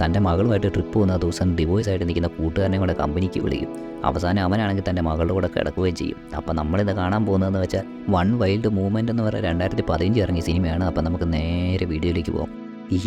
തൻ്റെ മകളുമായിട്ട് ട്രിപ്പ് പോകുന്ന ദിവസം ഡിവോഴ്സ് ആയിട്ട് നിൽക്കുന്ന കൂട്ടുകാരനെ കൂടെ കമ്പനിക്ക് വിളിക്കും. അവസാനം അവനാണെങ്കിൽ തൻ്റെ മകളുടെ കൂടെ കിടക്കുകയും ചെയ്യും. അപ്പോൾ നമ്മളിത് കാണാൻ പോകുന്നതെന്ന് വെച്ചാൽ വൺ വൈൽഡ് മൂവ്മെൻറ്റ് എന്ന് പറയുന്ന 2015 ഇറങ്ങിയ സിനിമയാണ്. അപ്പോൾ നമുക്ക് നേരെ വീഡിയോയിലേക്ക് പോകാം.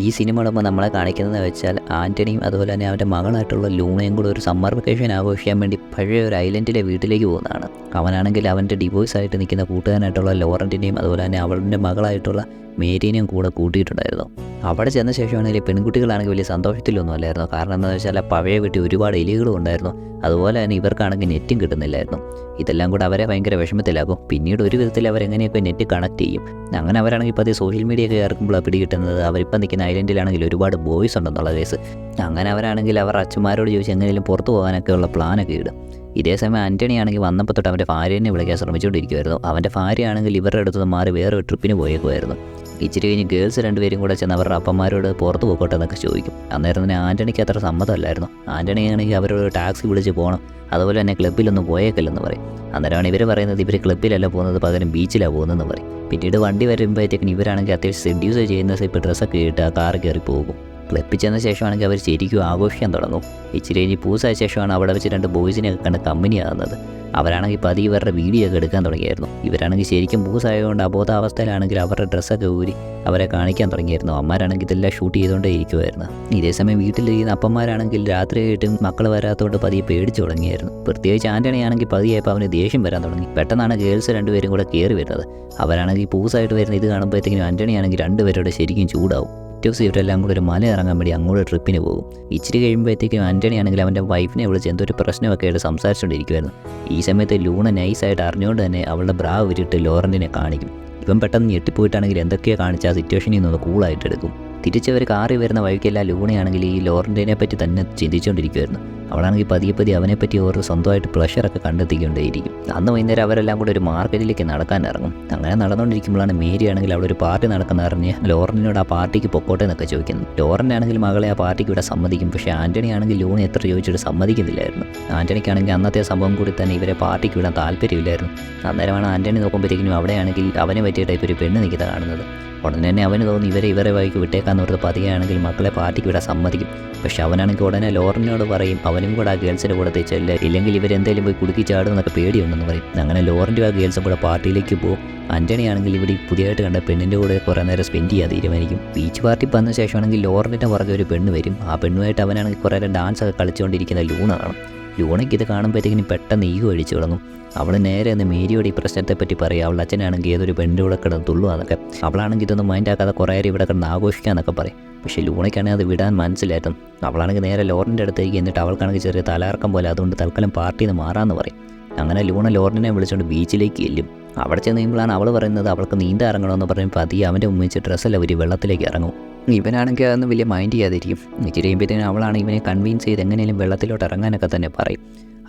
ഈ സിനിമയോടൊപ്പം നമ്മളെ കാണിക്കുന്നതെന്ന് വെച്ചാൽ ആൻ്റണിയും അതുപോലെ തന്നെ അവൻ്റെ മകളായിട്ടുള്ള ലൂണയും കൂടെ ഒരു സമ്മർ വെക്കേഷൻ ആഘോഷിക്കാൻ വേണ്ടി പഴയ ഒരു ഐലൻഡിലെ വീട്ടിലേക്ക് പോകുന്നതാണ്. അവനാണെങ്കിൽ അവൻ്റെ ഡിവോഴ്സ് ആയിട്ട് നിൽക്കുന്ന കൂട്ടുകാരനായിട്ടുള്ള ലോറൻറ്റിനെയും അതുപോലെ തന്നെ അവളുടെ മകളായിട്ടുള്ള മേരീനെയും കൂടെ കൂട്ടിയിട്ടുണ്ടായിരുന്നു. അവിടെ ചെന്ന ശേഷമാണെങ്കിൽ പെൺകുട്ടികളാണെങ്കിൽ വലിയ സന്തോഷത്തിലൊന്നും അല്ലായിരുന്നു. കാരണം എന്താണെന്ന് വെച്ചാൽ പഴയ വീട്ടിൽ ഒരുപാട് എലികളും ഉണ്ടായിരുന്നു. അതുപോലെ തന്നെ ഇവർക്കാണെങ്കിൽ നെറ്റും കിട്ടുന്നില്ലായിരുന്നു. ഇതെല്ലാം കൂടെ അവരെ ഭയങ്കര വിഷമത്തിലാക്കും. പിന്നീട് ഒരു വിധത്തിൽ അവരെങ്ങനെയൊക്കെ നെറ്റ് കണക്ട് ചെയ്യും. അങ്ങനെ അവരാണെങ്കിൽ ഇപ്പോൾ അത് സോഷ്യൽ മീഡിയ ഒക്കെ ഇറക്കുമ്പോഴാണ് പിടികിട്ടുന്നത് അവരിപ്പം നിൽക്കുന്ന ഐലൻഡിലാണെങ്കിൽ ഒരുപാട് ബോയ്സ് ഉണ്ടെന്നുള്ള കേസ്. അങ്ങനെ അവരാണെങ്കിൽ അവർ അച്ഛന്മാരോട് ചോദിച്ച് എങ്ങനെയും പുറത്തു പോകാനൊക്കെ ഉള്ള പ്ലാനൊക്കെ ഇടും. ഇതേ സമയം ആൻ്റണി ആണെങ്കിൽ വന്നപ്പോൾ തൊട്ട് അവൻ്റെ ഭാര്യനെ വിളിക്കാൻ ശ്രമിച്ചുകൊണ്ടിരിക്കുമായിരുന്നു. അവൻ്റെ ഭാര്യയാണെങ്കിൽ ഇവരുടെ അടുത്ത് മാറി വേറെ ട്രിപ്പിന് പോയേക്കുമായിരുന്നു. ഇച്ചിരി കഴിഞ്ഞ് ഗേൾസ് രണ്ടുപേരും കൂടെ ചെന്ന് അവരുടെ അപ്പന്മാരോട് പുറത്ത് പോയിക്കോട്ടെ എന്നൊക്കെ ചോദിക്കും. അന്നേരം തന്നെ ആൻ്റണിക്ക് അത്ര സമ്മതമല്ലായിരുന്നു. ആൻ്റണി ആണെങ്കിൽ അവരോട് ടാക്സി വിളിച്ച് പോകണം, അതുപോലെ തന്നെ ക്ലബ്ബിലൊന്നും പോയേക്കില്ലെന്ന് പറയും. അന്നേരമാണ് ഇവർ പറയുന്നത് ഇവർ ക്ലബ്ബിലല്ല പോകുന്നത്, പകരം ബീച്ചിലാണ് പോകുന്നതെന്ന് പറയും. പിന്നീട് വണ്ടി വരുമ്പോഴത്തേക്കും ഇവരാണെങ്കിൽ അത്യാവശ്യം സെഡ്യൂസ് ചെയ്യുന്ന ഇപ്പോൾ ഡ്രസ്സൊക്കെ ഇട്ട് ആ കാറ് കയറി പോകും. ക്ലബ്ബിൽ ചെന്ന ശേഷമാണെങ്കിൽ അവർ ശരിക്കും ആഘോഷിക്കാൻ തുടങ്ങും. ഇച്ചിരി കഴിഞ്ഞ് പൂസായ ശേഷമാണ് അവിടെ വെച്ച് 2 ബോയ്സിനെയൊക്കെ കണ്ട് കമ്പനിയാകുന്നത്. അവരാണെങ്കിൽ പതി ഇവരുടെ വീഡിയോ ഒക്കെ എടുക്കാൻ തുടങ്ങിയായിരുന്നു. ഇവരാണെങ്കിൽ ശരിക്കും പൂസായതുകൊണ്ട് അബോധാവസ്ഥയിലാണെങ്കിൽ അവരുടെ ഡ്രസ്സൊക്കെ ഊരി അവരെ കാണിക്കാൻ തുടങ്ങിയായിരുന്നു. അമ്മമാരാണെങ്കിൽ ഇതെല്ലാം ഷൂട്ട് ചെയ്തുകൊണ്ടേ ഇരിക്കുമായിരുന്നു. ഇതേസമയം വീട്ടിലിരിക്കുന്ന അപ്പന്മാരാണെങ്കിൽ രാത്രിയായിട്ടും മക്കൾ വരാത്തതുകൊണ്ട് പതിയെ പേടിച്ചു തുടങ്ങിയായിരുന്നു. പ്രത്യേകിച്ച് ആൻ്റണി ആണെങ്കിൽ പതിയായപ്പോൾ അവന് ദേഷ്യം വരാൻ തുടങ്ങി. പെട്ടെന്നാണ് ഗേൾസ് രണ്ടുപേരും കൂടെ കയറി വരുന്നത്. അവരാണെങ്കിൽ പൂസായിട്ട് വരുന്ന ഇത് കാണുമ്പോഴത്തേക്കും ആൻ്റണി ആണെങ്കിൽ രണ്ടുപേരോട് ശരിക്കും ചൂടാവും. ദിവസം ഇവരെല്ലാം കൂടെ ഒരു മല ഇറങ്ങാൻ വേണ്ടി അങ്ങോട്ട് ട്രിപ്പിന് പോകും. ഇച്ചിരി കഴിയുമ്പോഴത്തേക്കും ആൻ്റണി ആണെങ്കിൽ അവൻ്റെ വൈഫിനെ വിളിച്ച് എന്തൊരു പ്രശ്നമൊക്കെ ആയിട്ട് സംസാരിച്ചുകൊണ്ടിരിക്കുമായിരുന്നു. ഈ സമയത്ത് ലൂണ നൈസായിട്ട് അറിഞ്ഞുകൊണ്ട് തന്നെ അവളുടെ ബ്രാ വിരിട്ട് ലോറൻറ്റിനെ കാണിക്കും. ഇവൻ പെട്ടെന്ന് ഞെട്ടിപ്പോയിട്ടാണെങ്കിൽ എന്തൊക്കെയാണ് കാണിച്ച് ആ സിറ്റുവേഷനിൽ നിന്ന് കൂളായിട്ട് എടുക്കും. തിരിച്ചവർ കാറിൽ വരുന്ന വഴിക്കെല്ലാം ലൂണയാണെങ്കിൽ ഈ ലോറൻറ്റിനെ പറ്റി തന്നെ ചിന്തിച്ചുകൊണ്ടിരിക്കുമായിരുന്നു. അവളാണെങ്കിൽ പതിയെ അവനെപ്പറ്റി ഓരോ സ്വന്തമായിട്ട് പ്ലഷറൊക്കെ കണ്ടെത്തിക്കൊണ്ടേയിരിക്കും. അന്ന് വൈകുന്നേരം അവരെല്ലാം കൂടെ ഒരു മാർക്കറ്റിലേക്ക് നടക്കാൻ ഇറങ്ങും. അങ്ങനെ നടന്നുകൊണ്ടിരിക്കുമ്പോഴാണ് മേരി ആണെങ്കിൽ അവിടെ ഒരു പാർട്ടി നടക്കുന്ന അറിഞ്ഞ് ലോറൻറ്റിനോട് ആ പാർട്ടിക്ക് പൊക്കോട്ടെ എന്നൊക്കെ ചോദിക്കുന്നത്. ലോറൻ്റ് ആണെങ്കിൽ മകളെ ആ പാർട്ടിക്ക് ഇവിടെ സമ്മതിക്കും. പക്ഷേ ആൻ്റണി ആണെങ്കിൽ ലൂണ എത്ര ചോദിച്ചിട്ട് സമ്മതിക്കുന്നില്ലായിരുന്നു. ആൻ്റണിക്കാണെങ്കിൽ അന്നത്തെ സംഭവം കൂടി തന്നെ ഇവരെ പാർട്ടിക്ക് വിടാൻ താല്പര്യമില്ലായിരുന്നു. അന്നേരമാണ് ആൻ്റണി നോക്കുമ്പോഴത്തേക്കും അവിടെയാണെങ്കിൽ അവനെ പറ്റിയ ടൈപ്പ് ഒരു പെണ്ണ് നിൽക്കുന്നത് കാണുന്നത്. ഉടനെ തന്നെ അവന് തോന്നി ഇവരെ വഴിക്ക് വിട്ടേക്കാന്ന് ഓർത്ത് പതിയാണെങ്കിൽ മക്കളെ പാർട്ടിക്ക് വിടാൻ സമ്മതിക്കും. പക്ഷെ അവനാണെങ്കിൽ ഉടനെ ലോറനോട് പറയും അവനും കൂടെ ആ ഗേൾസിൻ്റെ കൂടെ തെച്ചല്ല, ഇല്ലെങ്കിൽ ഇവരെന്തെങ്കിലും പോയി കുടുക്കി ചാടുമെന്നൊക്കെ പേടിയുണ്ടെന്ന് പറയും. അങ്ങനെ ലോറൻറ്റും ആ ഗേൾസും കൂടെ പാർട്ടിയിലേക്ക് പോകും. ആൻ്റണി ആണെങ്കിൽ ഇവിടെ പുതിയതായിട്ട് കണ്ട പെണ്ണിൻ്റെ കൂടെ കുറേ നേരം സ്പെൻഡ് ചെയ്യാൻ തീരുമാനിക്കും. ബീച്ച് പാർട്ടി വന്ന ശേഷമാണെങ്കിൽ ലോറൻറ്റിൻ്റെ പുറകെ ഒരു പെണ്ണ് വരും. ആ പെണ്ണുമായിട്ട് അവനാണെങ്കിൽ കുറേ നേരം ഡാൻസൊക്കെ കളിച്ചുകൊണ്ടിരിക്കുന്ന ലൂണ കാണും. ലൂണയ്ക്ക് ഇത് കാണുമ്പോഴത്തേക്കിനും പെട്ടെന്ന് ഈഗോ അടിച്ചു തുടങ്ങും. അവൾ നേരെ ഒന്ന് മേരിയോട് ഈ പ്രശ്നത്തെപ്പറ്റി പറയും. അവളുടെ അച്ഛനാണെങ്കിൽ ഏതൊരു പെണ്ണിൻ്റെ കൂടെ കിടന്ന് തുള്ളുവാന്നൊക്കെ. അവളാണെങ്കിൽ ഇതൊന്നും മൈൻഡ് ആക്കാതെ കുറേ നേരം ഇവിടെ കിടന്ന് ആഘോഷിക്കാന്നൊക്കെ പറയും. പക്ഷേ ലൂണയ്ക്കാണെങ്കിൽ അത് വിടാൻ മനസ്സിലായിരുന്നു. അവളാണെങ്കിൽ നേരെ ലോറിൻ്റെ അടുത്തേക്ക് എന്നിട്ട് അവൾക്കാണെങ്കിൽ ചെറിയ തലകറക്കം പോലെ, അതുകൊണ്ട് തൽക്കാലം പാർട്ടിയിൽ നിന്ന് മാറാമെന്ന് പറയും. അങ്ങനെ ലൂണ ലോറിനെ വിളിച്ചുകൊണ്ട് ബീച്ചിലേക്ക് ചെല്ലും. അവിടെ ചെന്ന് കഴിയുമ്പോഴാണ് അവൾ പറയുന്നത് അവൾക്ക് നീന്താൻ ഇറങ്ങണമെന്ന് പറഞ്ഞ് പതിയെ അവൻ്റെ മുമ്പിൽ വെച്ച് ഡ്രസ്സെല്ലാം ഒരു വെള്ളത്തിലേക്ക് ഇറങ്ങും. ഇവനാണെങ്കിൽ അതൊന്നും വലിയ മൈൻഡ് ചെയ്യാതിരിക്കും. ഇച്ചിരി കഴിയുമ്പോഴത്തേനും അവളാണ് ഇവനെ കൺവിൻസ് ചെയ്ത് എങ്ങനെയും വെള്ളത്തിലോട്ട് ഇറങ്ങാനൊക്കെ തന്നെ പറയും.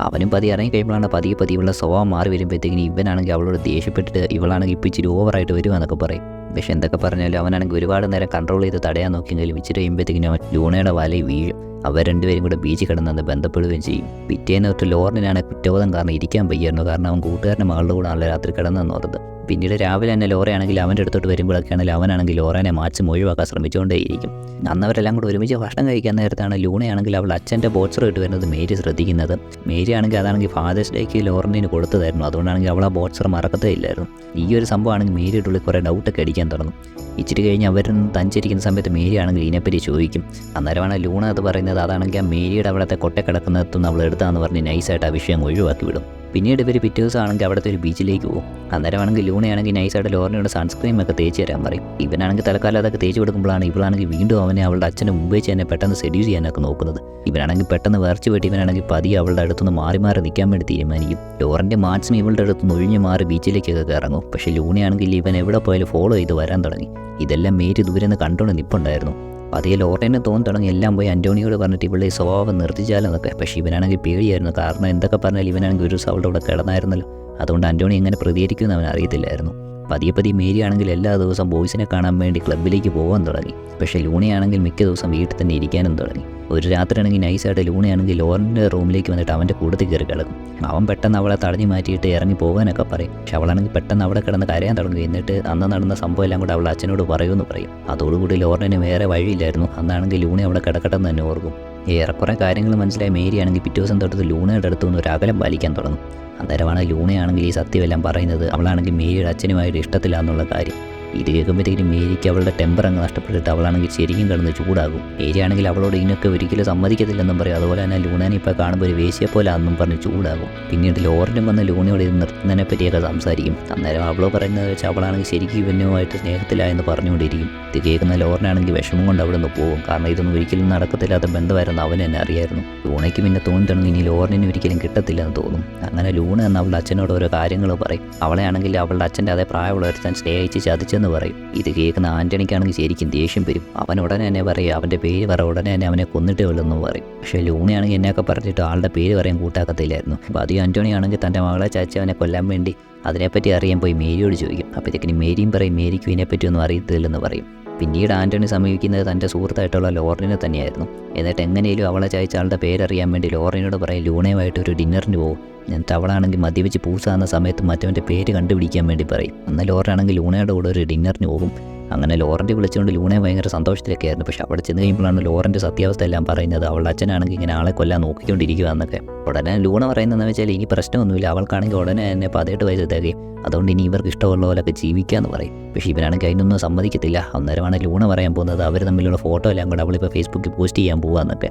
അവനും പതിയെ ഇറങ്ങി കഴിയുമ്പോഴാണ് പതിയെ ഉള്ള സ്വഭാവം മാറി വരുമ്പോഴത്തേക്കിനും ഇവനാണെങ്കിൽ അവളോട് ദേഷ്യപ്പെട്ടിട്ട് ഇവളാണെങ്കിൽ ഇപ്പോൾ ഇച്ചിരി ഓവറായിട്ട് വരുവാന്നൊക്കെ പറയും. പക്ഷെ എന്തൊക്കെ പറഞ്ഞാലും അവനാണെങ്കിൽ ഒരുപാട് നേരം കൺട്രോൾ ചെയ്ത് തടയാൻ നോക്കിയെങ്കിലും ഇച്ചിരി കഴിയുമ്പോഴത്തേക്കിനും അവൻ ലൂണയുടെ വലയിൽ വീഴും. അവർ രണ്ടുപേരും കൂടെ ബീച്ചിൽ കിടന്ന് ബന്ധപ്പെടുകയും ചെയ്യും. പിറ്റേന്ന് തൊട്ട് ലോറിനാണ് കുറ്റബോധം കാരണം ഇരിക്കാൻ വയ്യായിരുന്നു. കാരണം അവൻ കൂട്ടുകാരൻ്റെ മകളുടെ കൂടെ ആണല്ലോ രാത്രി കിടന്നെന്ന് ഓർത്തത്. പിന്നീട് രാവിലെ തന്നെ ലോറയാണെങ്കിൽ അവൻ്റെ അടുത്തോട്ട് വരുമ്പോഴൊക്കെയാണെങ്കിൽ അവനാണെങ്കിൽ ലോറേനെ മാക്സിമം ഒഴിവാക്കാൻ ശ്രമിച്ചുകൊണ്ടേയിരിക്കും. അന്ന് അവരെല്ലാം കൂടെ ഒരുമിച്ച് ഭക്ഷണം കഴിക്കാൻ നേരത്താണ് ലൂണയാണെങ്കിൽ അവൾ അച്ഛൻ്റെ ബോക്സർ ഇട്ട് വരുന്നത് മേരി ശ്രദ്ധിക്കുന്നത്. മേരി ആണെങ്കിൽ അതാണെങ്കിൽ ഫാദേഴ്സ് ഡേക്ക് ലോറൻറ്റിന് കൊടുത്തതായിരുന്നു. അതുകൊണ്ടാണെങ്കിൽ അവൾ ആ ബോക്സർ മറക്കത്തേ ഇല്ലായിരുന്നു. ഈ ഒരു സംഭവമാണെങ്കിൽ മേരിയുടെ ഉള്ളിൽ കുറേ ഡൗട്ടൊക്കെ അടിക്കാൻ തുടങ്ങും. ഇച്ചിരി കഴിഞ്ഞ് അവരൊന്ന് തഞ്ചിരിക്കുന്ന സമയത്ത് മേരി ആണെങ്കിൽ ഇതിനെപ്പറ്റി ചോദിക്കും. അന്നേരമാണ് ലൂണ അത് പറയുന്നത് അതാണെങ്കിൽ ആ മേരിയുടെ അവിടുത്തെ കൊട്ട കിടക്കുന്നിടത്തുനിന്ന് അവൾ എടുത്താന്ന് പറഞ്ഞ് നൈസായിട്ട് ആ വിഷയം ഒഴിവാക്കി വിടും. പിന്നീട് ഇവർ പിറ്റേ ദിവസം ആണെങ്കിൽ അവിടുത്തെ ഒരു ബീച്ചിലേക്ക് പോകും. അന്നേരമാണെങ്കിൽ ലൂണയാണെങ്കിൽ നൈസായിട്ട് ലോറിനോട് സൺസ്ക്രീമൊക്കെ തേച്ച് തരാൻ പറയും. ഇവനാണെങ്കിൽ തലക്കാലം അതൊക്കെ തേച്ച് കൊടുക്കുമ്പോഴാണ് ഇവളാണെങ്കിൽ വീണ്ടും അവനെ അവളുടെ അച്ഛനെ മുമ്പ് വെച്ച് തന്നെ പെട്ടെന്ന് സെഡ്യൂസ് ചെയ്യാനൊക്കെ നോക്കുന്നത്. ഇവനാണെങ്കിൽ പെട്ടെന്ന് വിറച്ച് പോയിട്ട് ഇവനാണെങ്കിൽ പതിയെ അവളുടെ അടുത്തുനിന്ന് മാറി നിൽക്കാൻ വേണ്ടി തീരുമാനിക്കും. ലോറിൻ്റെ മാക്സിമം ഇവളുടെ അടുത്തുനിന്ന് ഒഴിഞ്ഞ് മാറി ബീച്ചിലേക്കൊക്കെ ഇറങ്ങും. പക്ഷേ ലൂണയാണെങ്കിൽ ഇവൻ എവിടെ പോയാലും ഫോളോ ചെയ്ത് വരാൻ തുടങ്ങി. ഇതെല്ലാം മേരി ദൂരെ നിന്ന് കണ്ടുകൊണ്ട് നിൽപ്പുണ്ടായിരുന്നു. അതേ ലോറേനെ തോന്നി തുടങ്ങി എല്ലാം പോയി അന്റോണിയോട് പറഞ്ഞിട്ട് ഇവളുടെ സ്വഭാവം നിർത്തിച്ചാലെന്നൊക്കെ. പക്ഷേ ഇവനാണെങ്കിൽ പേടിയായിരുന്നു. കാരണം എന്തൊക്കെ പറഞ്ഞാൽ ഇവനാണെങ്കിൽ ഒരു ദിവസം അവളുടെ കൂടെ കിടന്നായിരുന്നല്ലോ. അതുകൊണ്ട് അന്റോണി എങ്ങനെ പ്രതികരിക്കുമെന്ന് അവൻ അറിയത്തില്ലായിരുന്നു. പതിയെ മേരി ആണെങ്കിൽ എല്ലാ ദിവസവും ബോയ്സിനെ കാണാൻ വേണ്ടി ക്ലബ്ബിലേക്ക് പോകാൻ തുടങ്ങി. പക്ഷേ ലൂണയാണെങ്കിൽ മിക്ക ദിവസം വീട്ടിൽ തന്നെ ഇരിക്കാനും തുടങ്ങി. ഒരു രാത്രിയാണെങ്കിൽ നൈസായിട്ട് ലൂണയാണെങ്കിൽ ലോറിൻ്റെ റൂമിലേക്ക് വന്നിട്ട് അവൻ്റെ കൂട്ടത്തിൽ കയറി കിടക്കും. അവൻ പെട്ടെന്ന് അവളെ തടഞ്ഞു മാറ്റിയിട്ട് ഇറങ്ങി പോകാനൊക്കെ പറയും. പക്ഷെ അവളാണെങ്കിൽ പെട്ടെന്ന് അവിടെ കിടന്ന് കരയാൻ തുടങ്ങും. എന്നിട്ട് അന്ന് നടന്ന സംഭവം എല്ലാം കൂടെ അവൾ അച്ഛനോട് പറയുമെന്ന് പറയും. അതോടുകൂടി ലോറിന് വേറെ വഴിയില്ലായിരുന്നു. അന്നാണെങ്കിൽ ലൂണ അവിടെ കിടക്കട്ടെന്ന് തന്നെ ഓർക്കും. ഏറെക്കുറെ കാര്യങ്ങൾ മനസ്സിലായ മേരിയാണെങ്കിൽ പിറ്റേ ദിവസം തൊട്ട് ലൂണയുടെ അടുത്ത് നിന്ന് ഒരു അകലം പാലിക്കാൻ തുടങ്ങും. അന്നേരമാണ് ലൂണയാണെങ്കിൽ ഈ സത്യമെല്ലാം പറയുന്നത്. അവളാണെങ്കിൽ മേരിയുടെ അച്ഛനുമായിട്ട് ഇഷ്ടത്തിലാന്നുള്ള കാര്യം. ഇത് കേൾക്കുമ്പോഴത്തേക്കും മേരിക്ക് അവളുടെ ടെമ്പർ അങ്ങ് നഷ്ടപ്പെട്ടിട്ട് അവളാണെങ്കിൽ ശരിക്കും കിടന്ന് ചൂടാകും. മേരി ആണെങ്കിൽ അവളോട് ഇതിനൊക്കെ ഒരിക്കലും സമ്മതിക്കത്തില്ലെന്നും പറയും. അതുപോലെ തന്നെ ലൂണാനെ ഇപ്പോൾ കാണുമ്പോൾ ഒരു വേശ്യയെ പോലെ ആണെന്നും പറഞ്ഞ് ചൂടാകും. പിന്നീട് ലോറിനും വന്ന് ലൂണയോട് ഇത് നിർത്തുന്നതിനെ പറ്റിയൊക്കെ സംസാരിക്കും. അന്നേരം അവളോ പറയുന്നത് വെച്ചാൽ അവളാണെങ്കിൽ ശരിക്കും ഇവനുമായിട്ട് സ്നേഹത്തിലായെന്ന് പറഞ്ഞുകൊണ്ടിരിക്കും. ഇത് കേൾക്കുന്ന ലോറിനാണെങ്കിൽ വിഷമം കൊണ്ട് അവിടെ നിന്ന് പോകും. കാരണം ഇതൊന്നും ഒരിക്കലും നടക്കത്തില്ലാത്ത ബന്ധമായിരുന്നു അവൻ തന്നെ അറിയായിരുന്നു. ലൂണയ്ക്ക് പിന്നെ തോന്നിത്തണം ഇനി ലോറിന് ഒരിക്കലും കിട്ടത്തില്ലെന്ന് തോന്നും. അങ്ങനെ ലൂണ എന്ന അവളുടെ അച്ഛനോട് ഓരോ കാര്യങ്ങൾ പറയും. അവളെയാണെങ്കിൽ അവളുടെ അച്ഛൻ്റെ അതേ പ്രായമുള്ളവർ താൻ സ്നേഹിച്ച് ചതിച്ചെന്ന് പറയും. ഇത് കേൾക്കുന്ന ആൻ്റണിക്കാണെങ്കിൽ ശരിക്കും ദേഷ്യം വരും. അവൻ ഉടനെ തന്നെ പറയും അവൻ്റെ പേര് പറ, ഉടനെ തന്നെ അവനെ കൊന്നിട്ടേ ഉള്ളെന്ന് പറയും. പക്ഷേ ലൂണയാണെങ്കിൽ എന്നെയൊക്കെ പറഞ്ഞിട്ട് ആളുടെ പേര് പറയാൻ കൂട്ടാക്കത്തില്ലായിരുന്നു. അപ്പോൾ അത് ആൻ്റണി ആണെങ്കിൽ തൻ്റെ മകളെ ചാച്ചി അവനെ കൊല്ലാൻ വേണ്ടി അതിനെപ്പറ്റി അറിയാൻ പോയി മേരിയോട് ചോദിക്കും. അപ്പോഴത്തേക്കിന് മേരിയും പറയും മേരിക്കും ഇതിനെപ്പറ്റിയൊന്നും അറിയത്തില്ലെന്ന് പറയും. പിന്നീട് ആൻ്റണി സമീപിക്കുന്നത് തൻ്റെ സുഹൃത്തായിട്ടുള്ള ലോറിനെ തന്നെയായിരുന്നു. എന്നിട്ട് എങ്ങനെയും അവളെ ചായച്ച ആളുടെ പേരറിയാൻ വേണ്ടി ലോറിനോട് പറയും ലൂണയുമായിട്ട് ഒരു ഡിന്നറിന് പോകും. എന്നിട്ട് അവളാണെങ്കിൽ മദ്യപിച്ച് പൂസാകുന്ന സമയത്ത് മറ്റവൻ്റെ പേര് കണ്ടുപിടിക്കാൻ വേണ്ടി പറയും. അന്ന് ലോറിനാണെങ്കിൽ ലൂണയുടെ കൂടെ ഒരു ഡിന്നറിന് പോകും. അങ്ങനെ ലോറൻറ്റ് വിളിച്ചുകൊണ്ട് ലൂണയെ ഭയങ്കര സന്തോഷത്തിലൊക്കെ ആയിരുന്നു. പക്ഷെ അവിടെ ചെന്ന് കഴിയുമ്പോഴാണ് ലോറൻ്റെ സത്യാവസ്ഥ എല്ലാം പറയുന്നത്. അവളുടെ അച്ഛനാണെങ്കിൽ ഇങ്ങനെ ആളെ കൊല്ലാൻ നോക്കിക്കൊണ്ടിരിക്കുക എന്നൊക്കെ. ഉടനെ ലൂണ പറയുന്നതെന്ന് വെച്ചാൽ ഇനി പ്രശ്നമൊന്നുമില്ല, അവൾക്കാണെങ്കിൽ ഉടനെ തന്നെ 18 വയസ്സ് തികയും, അതുകൊണ്ട് ഇനി ഇവർക്ക് ഇഷ്ടമുള്ള പോലൊക്കെ ജീവിക്കാമെന്ന് പറയും. പക്ഷേ ഇവനാണെങ്കിൽ അതിനൊന്നും സമ്മതിക്കത്തില്ല. അന്നേരമാണ് ലൂണ പറയാൻ പോകുന്നത് അവർ തമ്മിലുള്ള ഫോട്ടോ എല്ലാം കൂടെ അവളിപ്പോൾ ഫേസ്ബുക്കിൽ പോസ്റ്റ് ചെയ്യാൻ പോകാമെന്നൊക്കെ.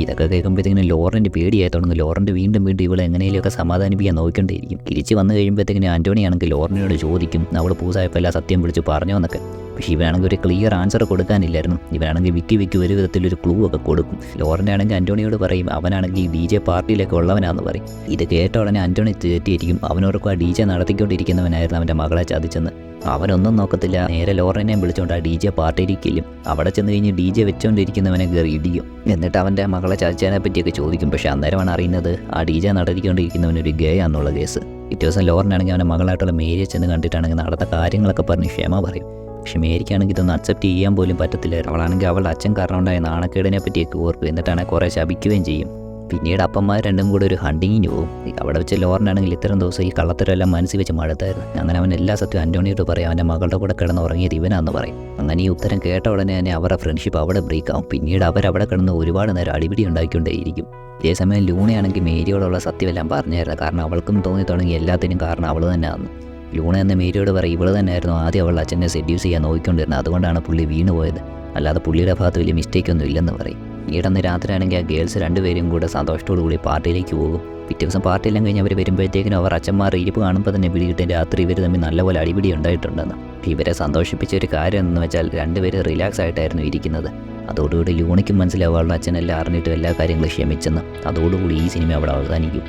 ഇതൊക്കെ കേൾക്കുമ്പോഴത്തേക്കിനും ലോറൻറ്റ് പേടിയായി തുടങ്ങും. ലോറൻറ്റ് വീണ്ടും ഇവളെ എങ്ങനെയൊക്കെ സമാധാനിപ്പിക്കാൻ നോക്കിക്കൊണ്ടേയിരിക്കും. തിരിച്ച് വന്നു കഴിയുമ്പോഴത്തേക്കിനും ആൻ്റണിയാണെങ്കിൽ ലോറിനോട് ചോദിക്കും അവൾ പൂസായപ്പോൾ എല്ലാം സത്യം വിളിച്ച് പറഞ്ഞോ എന്നൊക്കെ. പക്ഷേ ഇവനാണെങ്കിൽ ഒരു ക്ലിയർ ആൻസർ കൊടുക്കാനില്ലായിരുന്നു. ഇവനാണെങ്കിൽ വിക്കി ഒരു വിധത്തിലൊരു ക്ലൂ ഒക്കെ കൊടുക്കും. ലോറൻ്റെ ആണെങ്കിൽ ആൻ്റണിയോട് പറയും അവനാണെങ്കിൽ DJ പാർട്ടിയിലൊക്കെ ഉള്ളവനാണെന്ന് പറയും. ഇത് കേട്ട ഉടനെ ആൻ്റണി തെറ്റിയിരിക്കും. അവനോർക്കും ആ DJ നടത്തിക്കൊണ്ടിരിക്കുന്നവനായിരുന്നു അവൻ്റെ മകളെ ചതിച്ചെന്ന്. അവനൊന്നും നോക്കത്തില്ല, നേരെ ലോറനെയും വിളിച്ചുകൊണ്ട് ആ DJ പാർട്ടിയിലേക്കില്ലും. അവിടെ ചെന്ന് കഴിഞ്ഞ് DJ വെച്ചുകൊണ്ടിരിക്കുന്നവനെ കയറി ഇടിയും. എന്നിട്ട് അവൻ്റെ മകളെ ചതിച്ചതിനെ പറ്റിയൊക്കെ ചോദിക്കും. പക്ഷേ അന്നേരമാണ് അറിയുന്നത് ആ DJ നടത്തിക്കൊണ്ടിരിക്കുന്നവനൊരു ഗേ ആണെന്നുള്ള കേസ്. പിറ്റേ ദിവസം ലോറനാണെങ്കിൽ അവൻ്റെ മകളായിട്ടുള്ള മേരിയെ ചെന്ന് കണ്ടിട്ടാണെങ്കിൽ നടന്ന കാര്യങ്ങളൊക്കെ പറഞ്ഞ് ക്ഷമ പറയും. പക്ഷെ മേരിക്കാണെങ്കിൽ ഇതൊന്നും അക്സെപ്റ്റ് ചെയ്യാൻ പോലും പറ്റത്തില്ലായിരുന്നു. അവളാണെങ്കിൽ അവളുടെ അച്ഛൻ കാരണം ഉണ്ടായ നാണക്കേടിനെ പറ്റിയൊക്കെ ഓർക്കും. എന്നിട്ടാണെങ്കിൽ കുറേ ശപിക്കുകയും ചെയ്യും. പിന്നീട് അപ്പന്മാർ രണ്ടും കൂടെ ഒരു ഹണ്ടിങ്ങിന് പോകും. അവിടെ വെച്ച് ലോറിനാണെങ്കിൽ ഇത്തരം ദിവസം ഈ കള്ളത്തരെല്ലാം മനസ്സിൽ വെച്ച് മടുത്തായിരുന്നു. അങ്ങനെ അവൻ എല്ലാ സത്യം ആൻ്റണിയോട് പറയും അവൻ്റെ മകളുടെ കൂടെ കിടന്ന് ഉറങ്ങിയത് ഇവനാന്ന് പറയും. അങ്ങനെ ഈ ഉത്തരം കേട്ട ഉടനെ തന്നെ അവരുടെ ഫ്രണ്ട്ഷിപ്പ് അവിടെ ബ്രേക്ക് ആവും. പിന്നീട് അവരവിടെ കിടന്ന് ഒരുപാട് നേരം അടിപിടി ഉണ്ടാക്കിക്കൊണ്ടേയിരിക്കും. ഇതേസമയം ലൂണയാണെങ്കിൽ മേരിയോടുള്ള സത്യമെല്ലാം പറഞ്ഞായിരുന്നു. കാരണം അവൾക്കും തോന്നി തുടങ്ങി എല്ലാത്തിനും കാരണം അവൾ തന്നെയാണെന്ന്. ലൂണ എന്ന മേരിയോട് പറയും ഇവൾ തന്നെയായിരുന്നു ആദ്യം അവളുടെ അച്ഛനെ സെഡ്യൂസ് ചെയ്യാൻ നോക്കിക്കൊണ്ടിരുന്നത്, അതുകൊണ്ടാണ് പുള്ളി വീണ് പോയത്, അല്ലാതെ പുള്ളിയുടെ ഭാഗത്ത് വലിയ മിസ്റ്റേക്കൊന്നും ഇല്ലെന്ന് പറയും. ഈടന്ന് രാത്രിയാണെങ്കിൽ ആ ഗേൾസ് രണ്ടുപേരും കൂടെ സന്തോഷത്തോടു കൂടി പാർട്ടിയിലേക്ക് പോകും. പിറ്റേ ദിവസം പാർട്ടിയെല്ലാം കഴിഞ്ഞ് അവർ വരുമ്പോഴത്തേക്കിനും അവർ അച്ഛന്മാർ ഇരിപ്പ് കാണുമ്പോൾ തന്നെ പിടികിട്ട് രാത്രി ഇവർ തമ്മിൽ നല്ലപോലെ അടിപിടി ഉണ്ടായിട്ടുണ്ടെന്ന്. ഇവരെ സന്തോഷിപ്പിച്ച ഒരു കാര്യം എന്ന് വെച്ചാൽ രണ്ടുപേരും റിലാക്സ് ആയിട്ടായിരുന്നു ഇരിക്കുന്നത്. അതോടുകൂടി ലൂണയ്ക്കും മനസ്സിലാവും അവളുടെ അച്ഛനെല്ലാം അറിഞ്ഞിട്ടും എല്ലാ കാര്യങ്ങളും ക്ഷമിച്ചെന്ന്. അതോടുകൂടി ഈ സിനിമ അവിടെ അവസാനിക്കും.